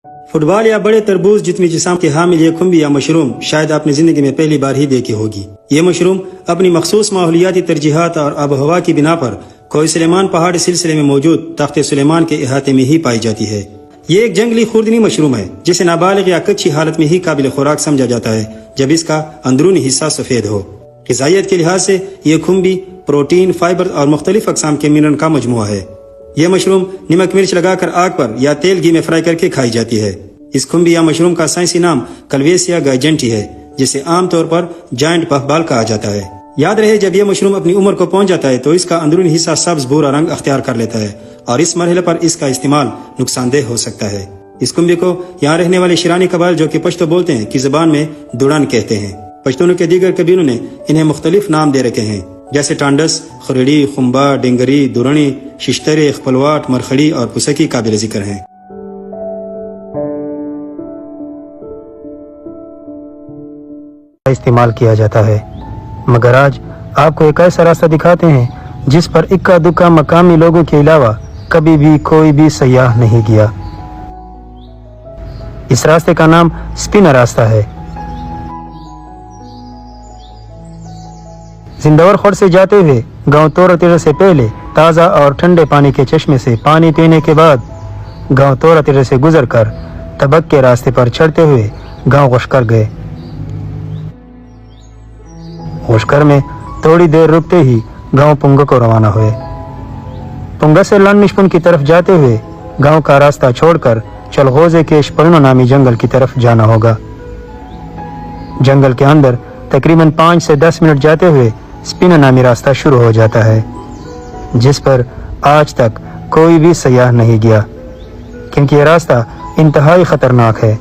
Fit بال یا بڑے تربوز جتنی جسام کے حامل یہ کھمبی یا مشروم شاید آپ نے زندگی میں پہلی بار ہی دیکھی ہوگی۔ یہ مشروم اپنی مخصوص ماحولیاتی ترجیحات اور آب و ہوا کی بنا پر کوہ سلیمان پہاڑی سلسلے میں موجود تخت سلیمان کے احاطے میں ہی پائی جاتی ہے۔ یہ ایک جنگلی خوردنی مشروم ہے جسے نابالغ یا کچی حالت میں ہی قابل خوراک سمجھا جاتا ہے جب اس کا اندرونی حصہ سفید ہو۔ غذائیت کے لحاظ سے یہ کھمبی پروٹین، فائبر اور مختلف اقسام کے منرل کا مجموعہ ہے۔ یہ مشروم نمک مرچ لگا کر آگ پر یا تیل گھی میں فرائی کر کے کھائی جاتی ہے۔ اس کھمبی یا مشروم کا سائنسی نام کلویسیا گائجنٹی ہے جسے عام طور پر جائنٹ پف بال کہا جاتا ہے۔ یاد رہے جب یہ مشروم اپنی عمر کو پہنچ جاتا ہے تو اس کا اندرونی حصہ سبز بھورا رنگ اختیار کر لیتا ہے اور اس مرحلے پر اس کا استعمال نقصان دہ ہو سکتا ہے۔ اس کھمبی کو یہاں رہنے والے شیرانی قبائل جو کہ پشتو بولتے ہیں کی زبان میں دوڑان کہتے ہیں۔ پشتونوں کے دیگر قبیلوں نے انہیں مختلف نام دے رکھے ہیں جیسے ٹانڈس، خریڑی، خمبا، ڈنگری، دورنی، ششترے، خپلواٹ، مرخڑی اور پسکی قابل ذکر ہیں۔ استعمال کیا جاتا ہے، مگر آج آپ کو ایک ایسا راستہ دکھاتے ہیں جس پر اکا دکا مقامی لوگوں کے علاوہ کبھی بھی کوئی بھی سیاح نہیں گیا۔ اس راستے کا نام سپینا راستہ ہے۔ زندور خور سے جاتے ہوئے گاؤں تورا تیرا سے پہلے تازہ اور ٹھنڈے پانی کے چشمے سے پانی پینے کے بعد گاؤں تورا تیرا سے گزر کر تبک کے راستے پر چڑھتے ہوئے گاؤں غشکر گئے۔ غشکر میں تھوڑی دیر رکتے ہی گاؤں پنگا کو روانہ ہوئے۔ پنگا سے لان نشپن کی طرف جاتے ہوئے گاؤں کا راستہ چھوڑ کر چلغوزے کے شپرنو نامی جنگل کی طرف جانا ہوگا۔ جنگل کے اندر تقریباً 5 سے 10 منٹ جاتے ہوئے سپینا نامی راستہ شروع ہو جاتا ہے جس پر آج تک کوئی بھی سیاح نہیں گیا کیونکہ یہ راستہ انتہائی خطرناک ہے۔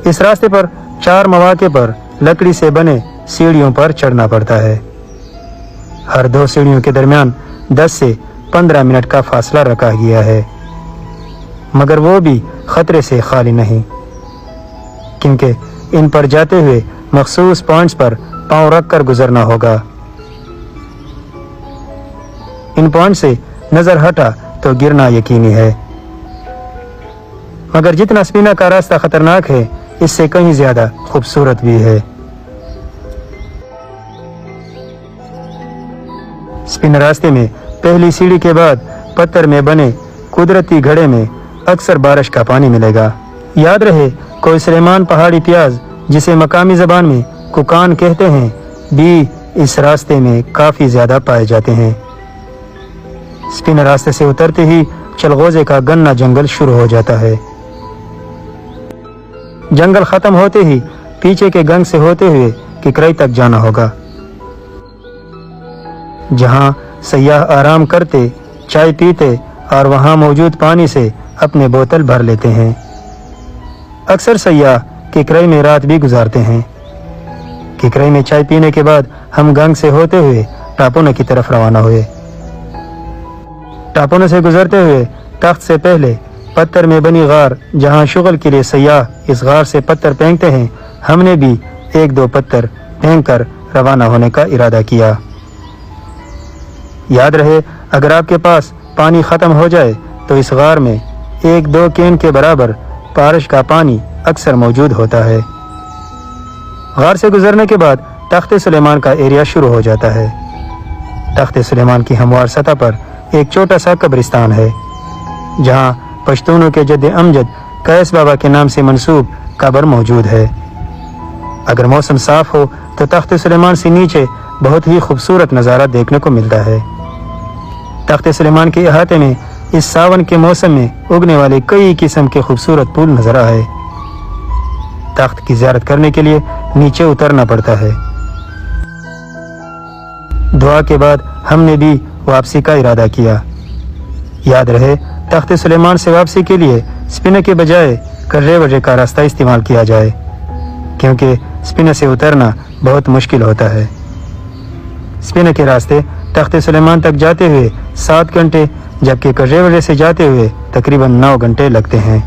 اس راستے پر 4 مواقع پر لکڑی سے بنے سیڑھیوں پر چڑھنا پڑتا ہے۔ ہر 2 سیڑھیوں کے درمیان 10 سے 15 منٹ کا فاصلہ رکھا گیا ہے، مگر وہ بھی خطرے سے خالی نہیں کیونکہ ان پر جاتے ہوئے مخصوص پوائنٹس پر پاؤں رکھ کر گزرنا ہوگا۔ ان پوائنٹ سے نظر ہٹا تو گرنا یقینی ہے، مگر جتنا سپینا کا راستہ خطرناک ہے اس سے کہیں زیادہ خوبصورت بھی ہے۔ سپینا راستے میں پہلی سیڑھی کے بعد پتھر میں بنے قدرتی گھڑے میں اکثر بارش کا پانی ملے گا۔ یاد رہے کوہ سلیمان پہاڑی پیاز جسے مقامی زبان میں کوکان کہتے ہیں بھی اس راستے میں کافی زیادہ پائے جاتے ہیں۔ سپینا راستے سے اترتے ہی چلغوزے کا گنا جنگل شروع ہو جاتا ہے۔ جنگل ختم ہوتے ہی پیچھے کے گنگ سے ہوتے ہوئے ککرائی تک جانا ہوگا جہاں سیاح آرام کرتے، چائے پیتے اور وہاں موجود پانی سے اپنے بوتل بھر لیتے ہیں۔ اکثر سیاح ککرائی میں رات بھی گزارتے ہیں۔ ککرائی میں چائے پینے کے بعد ہم گنگ سے ہوتے ہوئے ٹاپونا کی طرف روانہ ہوئے۔ ٹاپونا سے گزرتے ہوئے تخت سے پہلے پتھر میں بنی غار جہاں شغل کے لیے سیاح اس غار سے پتھر پھینکتے ہیں، ہم نے بھی 1-2 پتھر پھینک کر روانہ ہونے کا ارادہ کیا۔ یاد رہے اگر آپ کے پاس پانی ختم ہو جائے تو اس غار میں 1-2 کین کے برابر بارش کا پانی اکثر موجود ہوتا ہے۔ غار سے گزرنے کے بعد تخت سلیمان کا ایریا شروع ہو جاتا ہے۔ تخت سلیمان کی ہموار سطح پر ایک چھوٹا سا قبرستان ہے جہاں پشتونوں کے جد امجد قیس بابا کے نام سے منسوب قبر موجود ہے۔ اگر موسم صاف ہو تو تخت سلیمان سے نیچے بہت ہی خوبصورت نظارہ دیکھنے کو ملتا ہے۔ تخت سلیمان کے احاطے میں اس ساون کے موسم میں اگنے والے کئی قسم کے خوبصورت پھول نظر آئے۔ تخت کی زیارت کرنے کے لیے نیچے اترنا پڑتا ہے۔ دعا کے بعد ہم نے بھی واپسی کا ارادہ کیا۔ یاد رہے تخت سلیمان سے واپسی کے لیے سپینا کے بجائے کرے وجے کا راستہ استعمال کیا جائے کیونکہ سپینا سے اترنا بہت مشکل ہوتا ہے۔ سپینا کے راستے تخت سلیمان تک جاتے ہوئے 7 گھنٹے جبکہ کرے وجے سے جاتے ہوئے تقریباً 9 گھنٹے لگتے ہیں۔